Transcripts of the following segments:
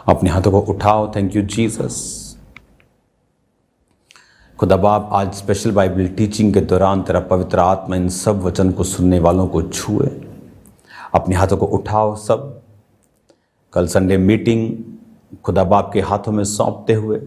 अपने हाथों को उठाओ। Thank you Jesus. खुदा बाप, आज स्पेशल बाइबल टीचिंग के दौरान तेरा पवित्र आत्मा इन सब वचन को सुनने वालों को छुए। अपने हाथों को उठाओ सब। कल संडे मीटिंग खुदा बाप के हाथों में सौंपते हुए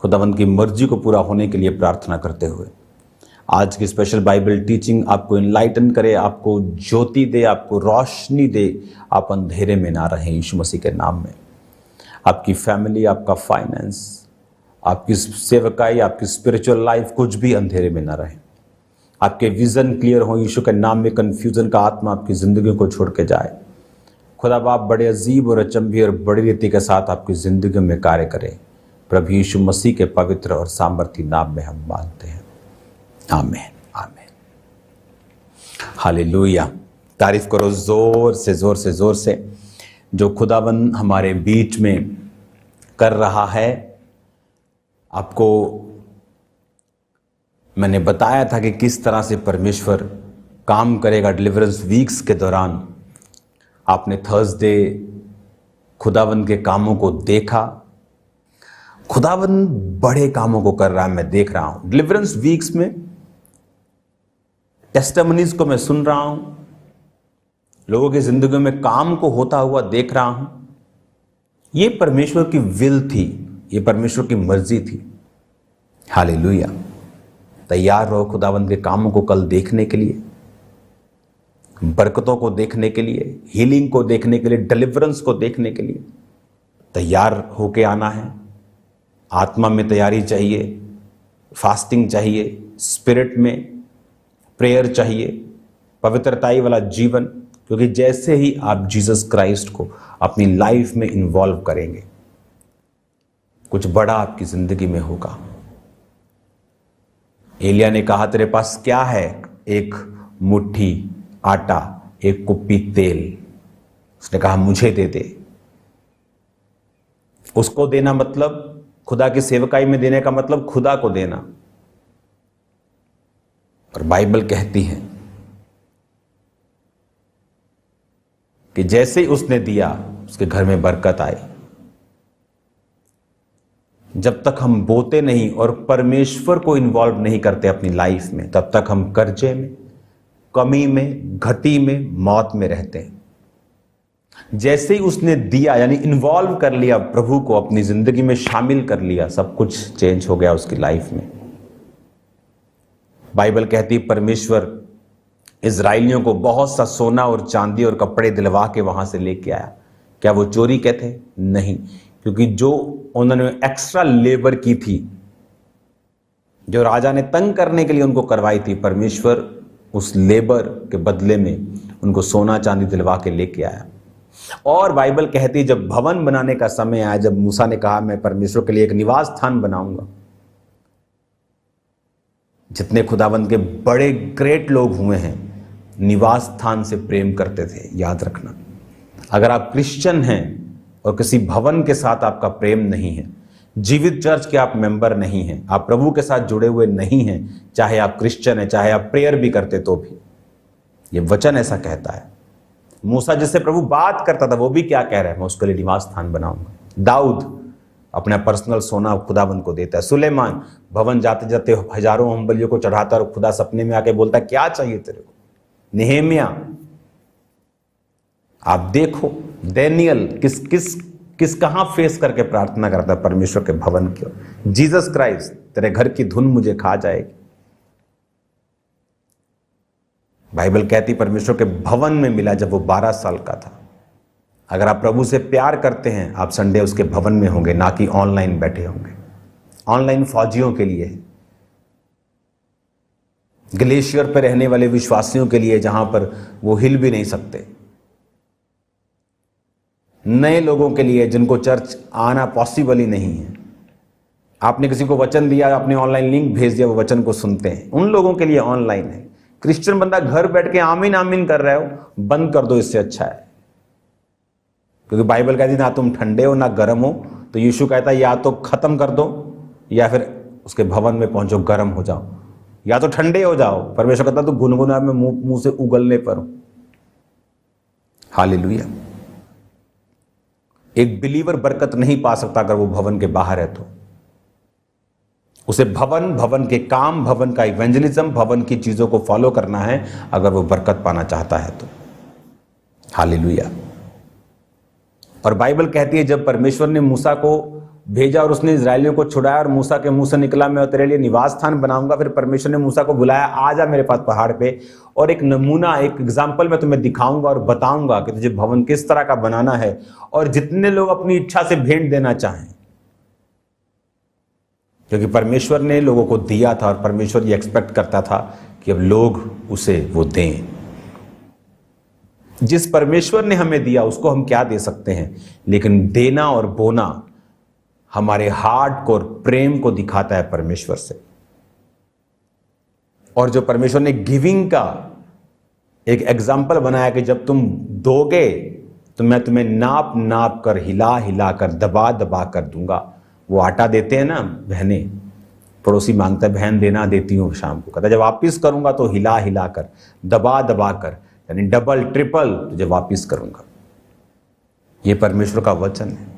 खुदावंद की मर्जी को पूरा होने के लिए प्रार्थना करते हुए आज की स्पेशल बाइबल टीचिंग आपको इनलाइटन करे, आपको ज्योति दे, आपको रोशनी दे, आप अंधेरे में ना रहें यीशु मसीह के नाम में। आपकी फैमिली, आपका फाइनेंस, आपकी सेवकाई, आपकी स्पिरिचुअल लाइफ कुछ भी अंधेरे में ना रहे। आपके विजन क्लियर हो यीशु के नाम में। कन्फ्यूजन का आत्मा आपकी जिंदगी को छोड़ के जाए। खुदा बाप बड़े अजीब और अचंभी और बड़ी रीति के साथ आपकी जिंदगी में कार्य करे। प्रभु यीशु मसीह के पवित्र और सामर्थी नाम में हम मांगते हैं, आमीन आमीन। हालेलुया। तारीफ करो जोर से जोर से जोर से जो खुदाबंद हमारे बीच में कर रहा है। आपको मैंने बताया था कि किस तरह से परमेश्वर काम करेगा डिलीवरेंस वीक्स के दौरान। आपने थर्सडे खुदाबंद के कामों को देखा। खुदाबंद बड़े कामों को कर रहा है, मैं देख रहा हूं। डिलीवरेंस वीक्स में टेस्टिमनीज को मैं सुन रहा हूं, लोगों की जिंदगी में काम को होता हुआ देख रहा हूं। ये परमेश्वर की विल थी, ये परमेश्वर की मर्जी थी। हालेलुया। तैयार रहो खुदाबंद के कामों को कल देखने के लिए, बरकतों को देखने के लिए, हीलिंग को देखने के लिए, डिलीवरेंस को देखने के लिए तैयार होके आना है। आत्मा में तैयारी चाहिए, फास्टिंग चाहिए, स्पिरिट में प्रेयर चाहिए, पवित्रताई वाला जीवन, क्योंकि जैसे ही आप जीसस क्राइस्ट को अपनी लाइफ में इन्वॉल्व करेंगे कुछ बड़ा आपकी जिंदगी में होगा। एलिया ने कहा तेरे पास क्या है? एक मुट्ठी आटा, एक कुप्पी तेल। उसने कहा मुझे दे दे। उसको देना मतलब खुदा की सेवकाई में देने का मतलब खुदा को देना। और बाइबल कहती है कि जैसे ही उसने दिया उसके घर में बरकत आई। जब तक हम बोते नहीं और परमेश्वर को इन्वॉल्व नहीं करते अपनी लाइफ में, तब तक हम कर्जे में, कमी में, घटी में, मौत में रहते हैं। जैसे ही उसने दिया यानी इन्वॉल्व कर लिया, प्रभु को अपनी जिंदगी में शामिल कर लिया, सब कुछ चेंज हो गया उसकी लाइफ में। बाइबल कहती परमेश्वर इजराइलियों को बहुत सा सोना और चांदी और कपड़े दिलवा के वहां से लेके आया। क्या वो चोरी के थे? नहीं, क्योंकि जो उन्होंने एक्स्ट्रा लेबर की थी, जो राजा ने तंग करने के लिए उनको करवाई थी, परमेश्वर उस लेबर के बदले में उनको सोना चांदी दिलवा के लेके आया। और बाइबल कहती जब भवन बनाने का समय आया, जब मूसा ने कहा मैं परमेश्वर के लिए एक निवास स्थान बनाऊंगा, जितने खुदावंद के बड़े ग्रेट लोग हुए हैं निवास स्थान से प्रेम करते थे। याद रखना, अगर आप क्रिश्चियन हैं और किसी भवन के साथ आपका प्रेम नहीं है, जीवित चर्च के आप मेंबर नहीं हैं, आप प्रभु के साथ जुड़े हुए नहीं हैं, चाहे आप क्रिश्चियन हैं, चाहे आप प्रेयर भी करते तो भी, ये वचन ऐसा कहता है। मूसा जिससे प्रभु बात करता था वो भी क्या कह रहा है? मैं उसके लिए निवास स्थान बनाऊंगा। दाऊद अपना पर्सनल सोना खुदाबंद को देता है। सुलेमान भवन जाते जाते हजारों होम बलियों को चढ़ाता और खुदा सपने में आके बोलता है क्या चाहिए तेरे को? नेहेमिया आप देखो, डैनियल किस कहां फेस करके प्रार्थना करता है परमेश्वर के भवन की। जीसस क्राइस्ट तेरे घर की धुन मुझे खा जाएगी। बाइबल कहती परमेश्वर के भवन में मिला जब वो 12 साल का था। अगर आप प्रभु से प्यार करते हैं, आप संडे उसके भवन में होंगे, ना कि ऑनलाइन बैठे होंगे। ऑनलाइन फौजियों के लिए है, ग्लेशियर पर रहने वाले विश्वासियों के लिए, जहां पर वो हिल भी नहीं सकते, नए लोगों के लिए जिनको चर्च आना पॉसिबल ही नहीं है। आपने किसी को वचन दिया, आपने ऑनलाइन लिंक भेज दिया, वो वचन को सुनते हैं, उन लोगों के लिए ऑनलाइन है। क्रिश्चियन बंदा घर बैठ के आमीन आमीन कर रहे हो, बंद कर दो, इससे अच्छा है। क्योंकि बाइबल कहती ना तुम ठंडे हो ना गर्म हो, तो यीशु कहता है या तो खत्म कर दो या फिर उसके भवन में पहुंचो, गर्म हो जाओ, या तो ठंडे हो जाओ। परमेश्वर कहता तो गुनगुना में मुंह से उगलने पर हो। हालेलुया। एक बिलीवर बरकत नहीं पा सकता अगर वो भवन के बाहर है तो। उसे भवन के काम, भवन का इवेंजलिज्म, भवन की चीजों को फॉलो करना है अगर वो बरकत पाना चाहता है तो। हालेलुया। और बाइबल कहती है जब परमेश्वर ने मूसा को भेजा और उसने इजरायलियों को छुड़ाया और मूसा के मुंह से निकला, मैं तेरे लिए निवास स्थान बनाऊंगा। फिर परमेश्वर ने मूसा को बुलाया, आ जा मेरे पास पहाड़ पे, और एक नमूना, एक एग्जाम्पल मैं तुम्हें दिखाऊंगा और बताऊंगा कि तुझे भवन किस तरह का बनाना है। और जितने लोग अपनी इच्छा से भेंट देना चाहें, क्योंकि परमेश्वर ने लोगों को दिया था और परमेश्वर ये एक्सपेक्ट करता था कि अब लोग उसे वो दें। जिस परमेश्वर ने हमें दिया उसको हम क्या दे सकते हैं, लेकिन देना और बोना हमारे हार्ट को और प्रेम को दिखाता है परमेश्वर से। और जो परमेश्वर ने गिविंग का एक एग्जाम्पल बनाया कि जब तुम दोगे तो मैं तुम्हें नाप नाप कर, हिला हिला कर, दबा दबा कर दूंगा। वो आटा देते हैं ना बहनें, पड़ोसी मांगता है बहन देना, देती हूँ शाम को, कहता जब वापिस करूंगा तो हिला हिला कर, दबा दबा कर, यानी डबल ट्रिपल तुझे वापिस करूंगा। ये परमेश्वर का वचन है।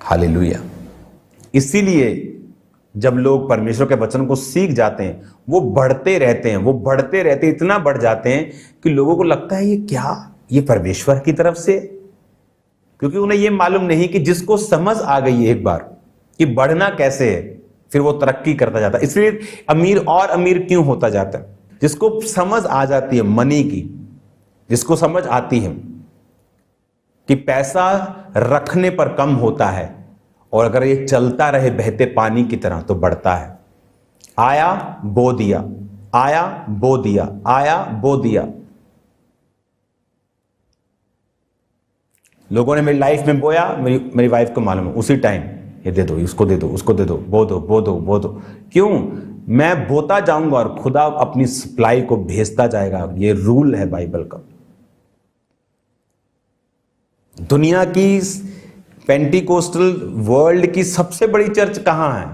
हालेलुया। इसीलिए जब लोग परमेश्वर के वचन को सीख जाते हैं वो बढ़ते रहते हैं, वो बढ़ते रहते, इतना बढ़ जाते हैं कि लोगों को लगता है ये क्या, ये परमेश्वर की तरफ से, क्योंकि उन्हें ये मालूम नहीं कि जिसको समझ आ गई है एक बार कि बढ़ना कैसे है, फिर वो तरक्की करता जाता है। इसलिए अमीर और अमीर क्यों होता जाता है? जिसको समझ आ जाती है मनी की, जिसको समझ आती है कि पैसा रखने पर कम होता है और अगर ये चलता रहे बहते पानी की तरह तो बढ़ता है। आया बो दिया, आया बो दिया, आया बो दिया। लोगों ने मेरी लाइफ में बोया, मेरी वाइफ को मालूम है, उसी टाइम ये दे दो, उसको दे दो, उसको दे दो, बो दो, बो दो, बो दो। क्यों? मैं बोता जाऊंगा और खुदा अपनी सप्लाई को भेजता जाएगा। ये रूल है बाइबल का। दुनिया की पेंटिकोस्टल वर्ल्ड की सबसे बड़ी चर्च कहां है?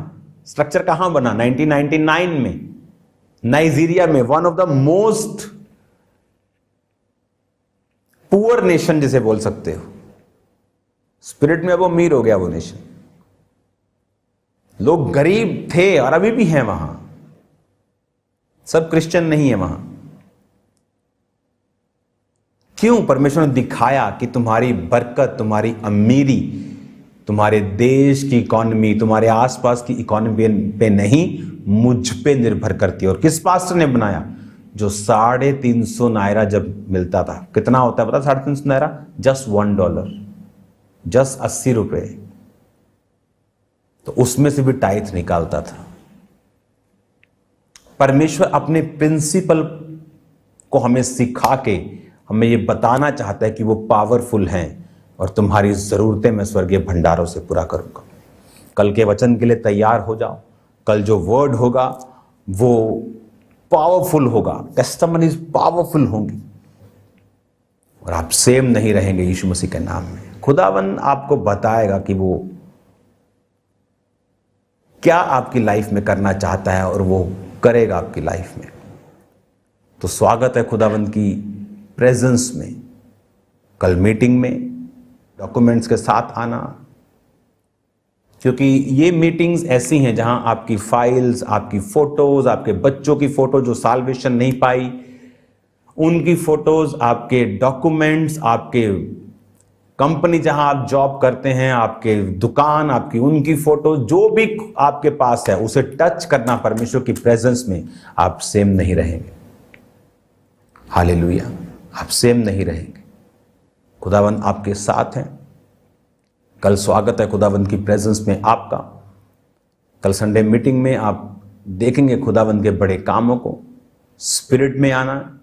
स्ट्रक्चर कहां बना? 1999 में नाइजीरिया में, one of the most poor nation जिसे बोल सकते हो। स्पिरिट में अब अमीर हो गया वो नेशन। लोग गरीब थे और अभी भी हैं वहां, सब क्रिश्चियन नहीं है वहां। क्यों? परमेश्वर ने दिखाया कि तुम्हारी बरकत, तुम्हारी अमीरी, तुम्हारे देश की इकोनॉमी, तुम्हारे आसपास की इकोनॉमी पे नहीं, मुझ पे निर्भर करती है। और किस पास्टर ने बनाया? जो 350 नायरा जब मिलता था, कितना होता है पता? 350 नायरा, जस्ट $1, जस्ट 80 रुपए, तो उसमें से भी टाइथ निकालता था। परमेश्वर अपने प्रिंसिपल को हमें सिखा के हमें ये बताना चाहता है कि वो पावरफुल हैं और तुम्हारी जरूरतें मैं स्वर्गीय भंडारों से पूरा करूंगा। कल के वचन के लिए तैयार हो जाओ। कल जो वर्ड होगा वो पावरफुल होगा, टेस्टिमनीज पावरफुल होंगी और आप सेम नहीं रहेंगे यीशु मसीह के नाम में। खुदावन आपको बताएगा कि वो क्या आपकी लाइफ में करना चाहता है और वो करेगा आपकी लाइफ में। तो स्वागत है खुदावन की प्रेजेंस में। कल मीटिंग में डॉक्यूमेंट्स के साथ आना, क्योंकि ये मीटिंग्स ऐसी हैं जहां आपकी फाइल्स, आपकी फोटोज, आपके बच्चों की फोटो जो साल्वेशन नहीं पाई उनकी फोटोज, आपके डॉक्यूमेंट्स, आपके कंपनी जहां आप जॉब करते हैं, आपके दुकान, आपकी उनकी फोटो, जो भी आपके पास है उसे टच करना परमेश्वर की प्रेजेंस में। आप सेम नहीं रहेंगे। हालेलुया। आप सेम नहीं रहेंगे। खुदावंद आपके साथ हैं। कल स्वागत है खुदावंद की प्रेजेंस में आपका। कल संडे मीटिंग में आप देखेंगे खुदावंद के बड़े कामों को। स्पिरिट में आना,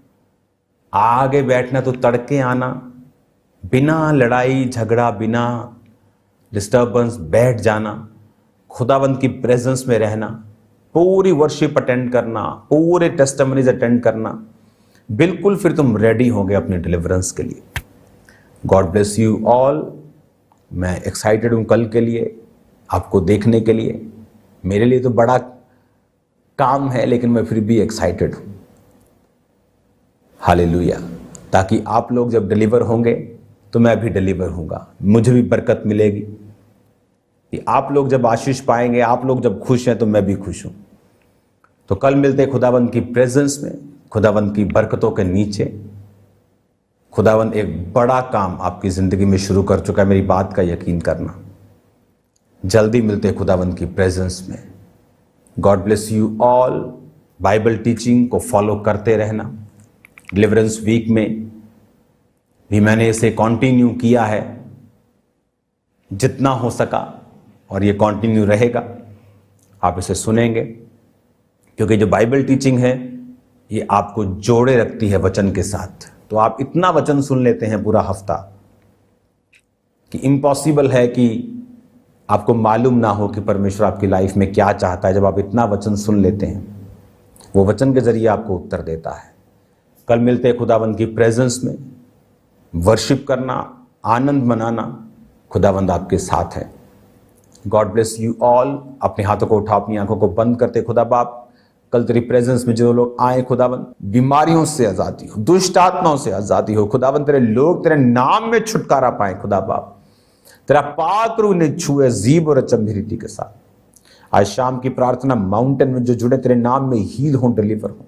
आगे बैठना तो तड़के आना, बिना लड़ाई झगड़ा, बिना डिस्टर्बेंस बैठ जाना, खुदावंद की प्रेजेंस में रहना, पूरी वर्शिप अटेंड करना, पूरे टेस्टिमनीज अटेंड करना, बिल्कुल फिर तुम रेडी होगे अपने डिलीवरेंस के लिए। God bless you all. मैं एक्साइटेड हूं कल के लिए, आपको देखने के लिए। मेरे लिए तो बड़ा काम है लेकिन मैं फिर भी एक्साइटेड हूं। हालेलुया। ताकि आप लोग जब डिलीवर होंगे तो मैं भी डिलीवर हूँगा, मुझे भी बरकत मिलेगी। कि आप लोग जब आशीष पाएंगे, आप लोग जब खुश हैं तो मैं भी खुश हूँ। तो कल मिलते हैं खुदावंद की प्रेजेंस में, खुदावंद की बरकतों के नीचे। खुदावंद एक बड़ा काम आपकी ज़िंदगी में शुरू कर चुका है, मेरी बात का यकीन करना। जल्दी मिलते हैं खुदावंद की प्रेजेंस में। God bless you all. Bible teaching को फॉलो करते रहना। डिलीवरेंस वीक में भी मैंने इसे कंटिन्यू किया है जितना हो सका, और ये कंटिन्यू रहेगा। आप इसे सुनेंगे क्योंकि जो बाइबल टीचिंग है ये आपको जोड़े रखती है वचन के साथ। तो आप इतना वचन सुन लेते हैं पूरा हफ्ता कि इम्पॉसिबल है कि आपको मालूम ना हो कि परमेश्वर आपकी लाइफ में क्या चाहता है। जब आप इतना वचन सुन लेते हैं, वो वचन के जरिए आपको उत्तर देता है। कल मिलते हैं खुदावंद की प्रेजेंस में। वर्शिप करना, आनंद मनाना, खुदावंद आपके साथ है। God bless you all. अपने हाथों को उठा, अपनी आंखों को बंद करते। खुदा बाप, कल तेरी प्रेजेंस में जो लोग आए खुदावंद, बीमारियों से आजादी हो, दुष्ट आत्माओं से आजादी हो खुदावंद। तेरे लोग तेरे नाम में छुटकारा पाए खुदा बाप। तेरा पाक रूह उन्हें छुए जीव और अचंभिरीति के साथ। आज शाम की प्रार्थना, माउंटेन में जो जुड़े तेरे नाम में हील हो, डिलीवर हो,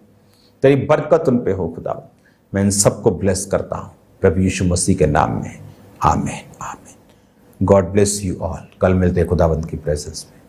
तेरी बरकत उन पे हो खुदा। मैं इन सबको ब्लेस करता हूं प्रभु यीशु मसीह के नाम में। आमीन, आमीन। God bless you all. कल मिलते हैं खुदावंद की प्रेजेंस में।